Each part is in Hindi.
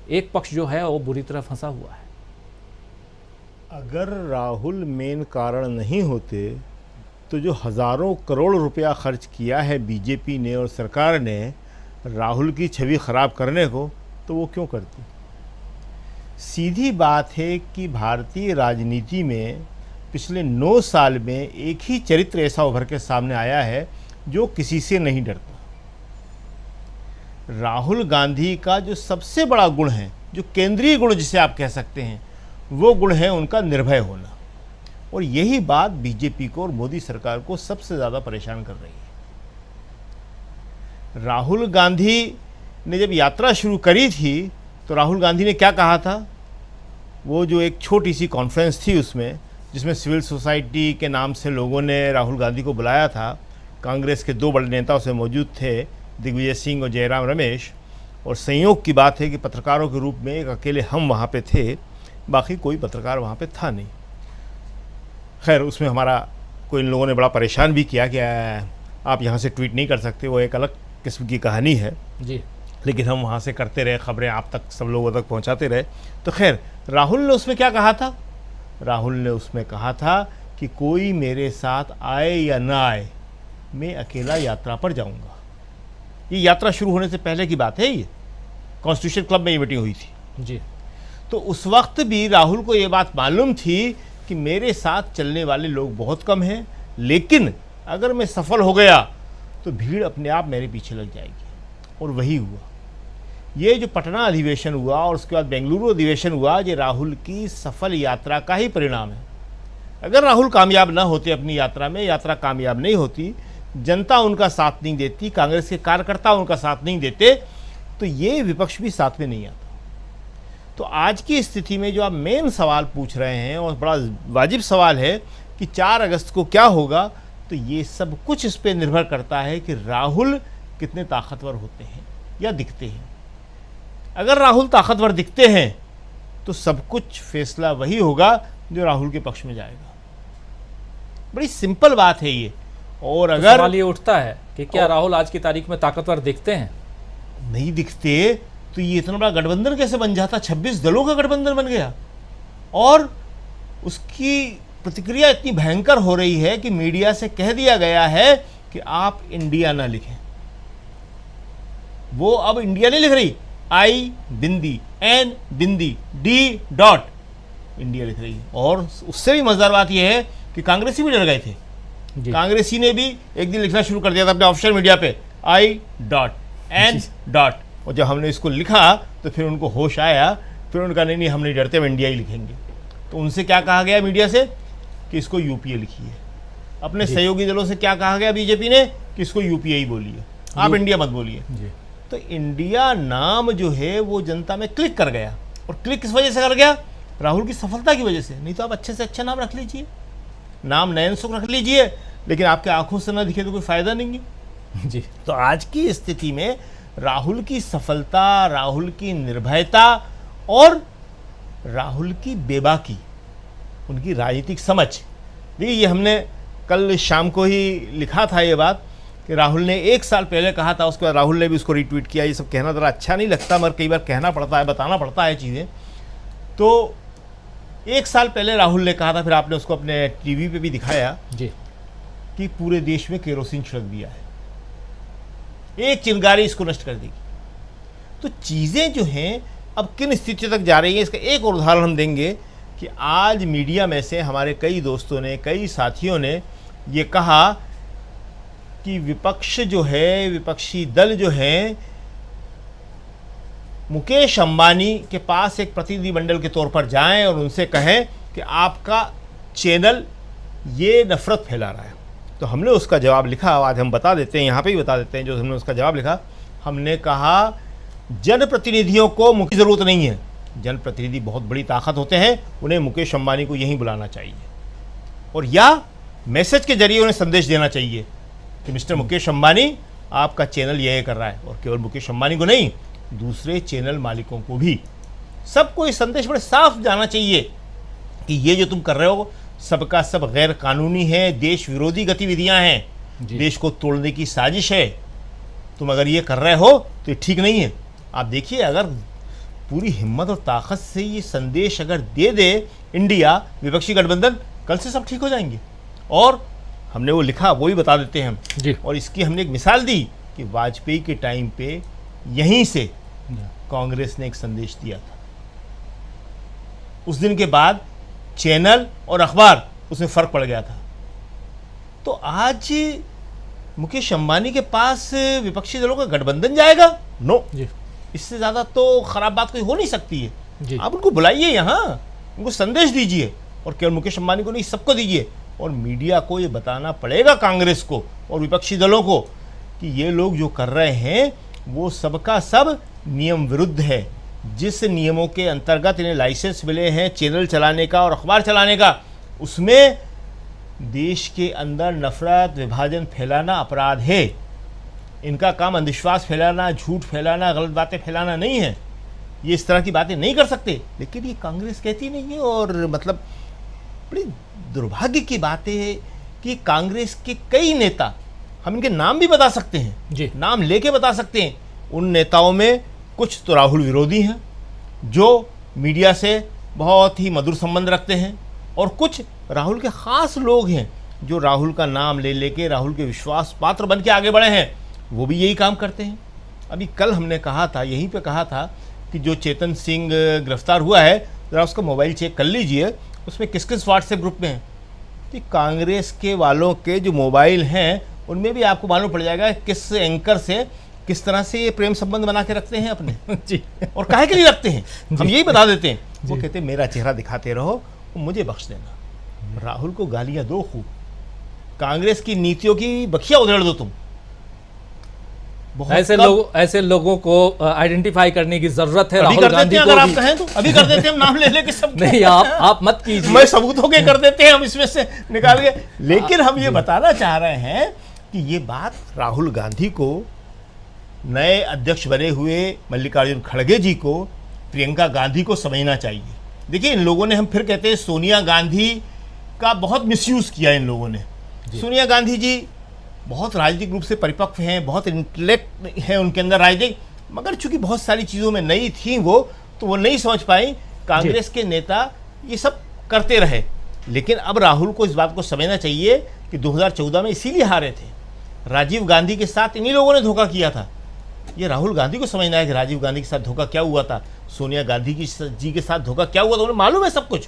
एक पक्ष जो है वो बुरी तरह फंसा हुआ है। अगर राहुल मेन कारण नहीं होते तो जो हज़ारों करोड़ रुपया खर्च किया है बीजेपी ने और सरकार ने राहुल की छवि ख़राब करने को, तो वो क्यों करती। सीधी बात है कि भारतीय राजनीति में पिछले 9 साल में एक ही चरित्र ऐसा उभर के सामने आया है जो किसी से नहीं डरता। राहुल गांधी का जो सबसे बड़ा गुण है, जो केंद्रीय गुण जिसे आप कह सकते हैं, वो गुण है उनका निर्भय होना। और यही बात बीजेपी को और मोदी सरकार को सबसे ज़्यादा परेशान कर रही है। राहुल गांधी ने जब यात्रा शुरू करी थी तो राहुल गांधी ने क्या कहा था, वो जो एक छोटी सी कॉन्फ्रेंस थी उसमें, जिसमें सिविल सोसाइटी के नाम से लोगों ने राहुल गांधी को बुलाया था, कांग्रेस के 2 बड़े नेता उसमें मौजूद थे, दिग्विजय सिंह और जयराम रमेश, और संयोग की बात है कि पत्रकारों के रूप में एक अकेले हम वहाँ पे थे, बाकी कोई पत्रकार वहाँ पे था नहीं। खैर उसमें हमारा कोई इन लोगों ने बड़ा परेशान भी किया कि आप यहाँ से ट्वीट नहीं कर सकते, वो एक अलग किस्म की कहानी है जी, लेकिन हम वहाँ से करते रहे, खबरें आप तक सब लोगों तक पहुँचाते रहे। तो खैर राहुल ने उसमें क्या कहा था, राहुल ने उसमें कहा था कि कोई मेरे साथ आए या ना आए, मैं अकेला यात्रा पर जाऊंगा। ये यात्रा शुरू होने से पहले की बात है, ये कॉन्स्टिट्यूशन क्लब में ये मीटिंग हुई थी जी। तो उस वक्त भी राहुल को ये बात मालूम थी कि मेरे साथ चलने वाले लोग बहुत कम हैं, लेकिन अगर मैं सफल हो गया तो भीड़ अपने आप मेरे पीछे लग जाएगी। और वही हुआ। ये जो पटना अधिवेशन हुआ और उसके बाद बेंगलुरु अधिवेशन हुआ, ये राहुल की सफल यात्रा का ही परिणाम है। अगर राहुल कामयाब ना होते अपनी यात्रा में, यात्रा कामयाब नहीं होती, जनता उनका साथ नहीं देती, कांग्रेस के कार्यकर्ता उनका साथ नहीं देते, तो ये विपक्ष भी साथ में नहीं आता। तो आज की स्थिति में जो आप मेन सवाल पूछ रहे हैं और बड़ा वाजिब सवाल है कि 4 अगस्त को क्या होगा, तो ये सब कुछ इस पर निर्भर करता है कि राहुल कितने ताकतवर होते हैं या दिखते हैं। अगर राहुल ताकतवर दिखते हैं तो सब कुछ फैसला वही होगा जो राहुल के पक्ष में जाएगा। बड़ी सिंपल बात है ये। और अगर सवाल ये उठता है कि क्या राहुल आज की तारीख में ताकतवर दिखते हैं? नहीं दिखते तो ये इतना बड़ा गठबंधन कैसे बन जाता, 26 दलों का गठबंधन बन गया। और उसकी प्रतिक्रिया इतनी भयंकर हो रही है कि मीडिया से कह दिया गया है कि आप इंडिया ना लिखें। वो अब इंडिया नहीं लिख रही, आई बिंदी एन बिंदी डी डॉट इंडिया लिख रही है। और उससे भी मजेदार बात यह है कि कांग्रेसी भी डर गए थे। कांग्रेसी ने भी एक दिन लिखना शुरू कर दिया था अपने ऑफिशियल मीडिया पे, आई डॉट एन डॉट। और जब हमने इसको लिखा तो फिर उनको होश आया, फिर उनका नहीं हम नहीं डरते, हम इंडिया ही लिखेंगे। तो उनसे क्या कहा गया मीडिया से कि इसको यूपीए लिखिए। अपने सहयोगी दलों से क्या कहा गया बीजेपी ने कि इसको यूपीए ही बोलिए, आप इंडिया मत बोलिए। तो इंडिया नाम जो है वो जनता में क्लिक कर गया। और क्लिक किस वजह से कर गया? राहुल की सफलता की वजह से। नहीं तो आप अच्छे से अच्छा नाम रख लीजिए, नाम नयन सुख रख लीजिए, लेकिन आपके आंखों से ना दिखे तो कोई फायदा नहीं है जी। तो आज की स्थिति में राहुल की सफलता, राहुल की निर्भयता और राहुल की बेबाकी, उनकी राजनीतिक समझ। देखिए ये हमने कल शाम को ही लिखा था ये बात कि राहुल ने 1 साल पहले कहा था, उसके बाद राहुल ने भी उसको रीट्वीट किया। ये सब कहना ज़रा अच्छा नहीं लगता, मगर कई बार कहना पड़ता है, बताना पड़ता है चीज़ें। तो 1 साल पहले राहुल ने कहा था, फिर आपने उसको अपने टीवी पे भी दिखाया जी, कि पूरे देश में केरोसिन छिड़क दिया है, एक चिंगारी इसको नष्ट कर देगी। तो चीज़ें जो हैं अब किन स्थितियों तक जा रही हैं, इसका एक और उदाहरण हम देंगे कि आज मीडिया में से हमारे कई दोस्तों ने, कई साथियों ने ये कहा कि विपक्ष जो है, विपक्षी दल जो है, मुकेश अंबानी के पास एक प्रतिनिधिमंडल के तौर पर जाएं और उनसे कहें कि आपका चैनल ये नफरत फैला रहा है। तो हमने उसका जवाब लिखा, आज हम बता देते हैं, यहाँ पे ही बता देते हैं जो हमने उसका जवाब लिखा। हमने कहा जनप्रतिनिधियों को मुख्य ज़रूरत नहीं है, जनप्रतिनिधि बहुत बड़ी ताकत होते हैं, उन्हें मुकेश अंबानी को यहीं बुलाना चाहिए और या मैसेज के जरिए उन्हें संदेश देना चाहिए कि मिस्टर मुकेश अंबानी आपका चैनल यह कर रहा है। और केवल मुकेश अंबानी को नहीं, दूसरे चैनल मालिकों को भी, सबको ये संदेश बड़े साफ जाना चाहिए कि ये जो तुम कर रहे हो सबका सब गैर कानूनी है, देश विरोधी गतिविधियां हैं, देश को तोड़ने की साजिश है। तुम अगर ये कर रहे हो तो ये ठीक नहीं है। आप देखिए, अगर पूरी हिम्मत और ताकत से ये संदेश अगर दे दे इंडिया विपक्षी गठबंधन, कल से सब ठीक हो जाएंगे। और हमने वो लिखा, वो भी बता देते हैं हम जी। और इसकी हमने एक मिसाल दी कि वाजपेयी के टाइम पे यहीं से कांग्रेस ने एक संदेश दिया था। उस दिन के बाद चैनल और अखबार उसमें फर्क पड़ गया था। तो आज मुकेश अंबानी के पास विपक्षी दलों का गठबंधन जाएगा? नो, इससे ज्यादा तो खराब बात कोई हो नहीं सकती है। आप उनको बुलाइए यहाँ, उनको संदेश दीजिए और केवल मुकेश अंबानी को नहीं, सबको दीजिए। और मीडिया को ये बताना पड़ेगा, कांग्रेस को और विपक्षी दलों को, कि ये लोग जो कर रहे हैं वो सबका सब नियम विरुद्ध है। जिस नियमों के अंतर्गत इन्हें लाइसेंस मिले हैं चैनल चलाने का और अखबार चलाने का, उसमें देश के अंदर नफरत विभाजन फैलाना अपराध है। इनका काम अंधविश्वास फैलाना, झूठ फैलाना, गलत बातें फैलाना नहीं है। ये इस तरह की बातें नहीं कर सकते, लेकिन ये कांग्रेस कहती नहीं है। और मतलब बड़ी दुर्भाग्य की बात है कि कांग्रेस के कई नेता, हम इनके नाम भी बता सकते हैं जी, नाम लेके बता सकते हैं। उन नेताओं में कुछ तो राहुल विरोधी हैं जो मीडिया से बहुत ही मधुर संबंध रखते हैं, और कुछ राहुल के खास लोग हैं जो राहुल का नाम ले लेके राहुल के विश्वास पात्र बन के आगे बढ़े हैं। वो भी यही काम करते हैं। अभी कल हमने कहा था, यहीं पे कहा था कि जो चेतन सिंह गिरफ्तार हुआ है, ज़रा उसका मोबाइल चेक कर लीजिए, उसमें किस किस व्हाट्सएप ग्रुप में है। तो कांग्रेस के वालों के जो मोबाइल हैं उनमें भी आपको मालूम पड़ जाएगा किस एंकर से किस तरह से ये प्रेम संबंध बना के रखते हैं अपने जी। और काहे के लिए रखते हैं, हम यही बता देते हैं। वो कहते हैं मेरा चेहरा दिखाते रहो, मुझे बख्श देना। राहुल को गालियां दो खूब, कांग्रेस की नीतियों की बखिया उधेड़ दो तुम। ऐसे लोगों को आइडेंटिफाई करने की जरूरत है। अभी राहुल कर गांधी देते हैं, को अगर भी। आप कहें तो अभी कर देते हैं, हम नाम ले लेके सब। नहीं, आप मत कीजिए, मैं सबूत होके कर देते हैं हम इसमें से निकाल के। लेकिन हम ये बताना चाह रहे हैं कि ये बात राहुल गांधी को, नए अध्यक्ष बने हुए मल्लिकार्जुन खड़गे जी को, प्रियंका गांधी को समझना चाहिए। देखिए, इन लोगों ने, हम फिर कहते हैं, सोनिया गांधी का बहुत मिसयूज किया इन लोगों ने। सोनिया गांधी जी बहुत राजनीतिक रूप से परिपक्व हैं, बहुत इंटेलेक्ट है उनके अंदर राजनीतिक, मगर चूंकि बहुत सारी चीज़ों में नई थी वो, तो वो नहीं समझ पाई। कांग्रेस के नेता ये सब करते रहे। लेकिन अब राहुल को इस बात को समझना चाहिए कि 2014 में इसीलिए हारे थे। राजीव गांधी के साथ इन्हीं लोगों ने धोखा किया था। ये राहुल गांधी को समझना है कि राजीव गांधी के साथ धोखा क्या हुआ था, सोनिया गांधी जी के साथ धोखा क्या हुआ था, उन्हें मालूम है सब कुछ।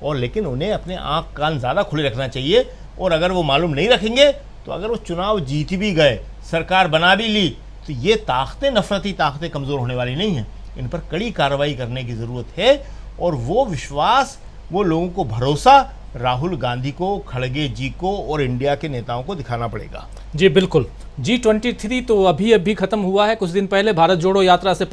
और लेकिन उन्हें अपने आँख कान ज़्यादा खुले रखना चाहिए। और अगर वो मालूम नहीं रखेंगे तो अगर वो चुनाव जीत भी गए, सरकार बना भी ली, तो ये ताकतें, नफरती ताकतें कमज़ोर होने वाली नहीं हैं। इन पर कड़ी कार्रवाई करने की ज़रूरत है। और वो विश्वास, वो लोगों को भरोसा राहुल गांधी को, खड़गे जी को और इंडिया के नेताओं को दिखाना पड़ेगा। जी बिल्कुल। G23 तो अभी खत्म हुआ है। कुछ दिन पहले भारत जोड़ो यात्रा से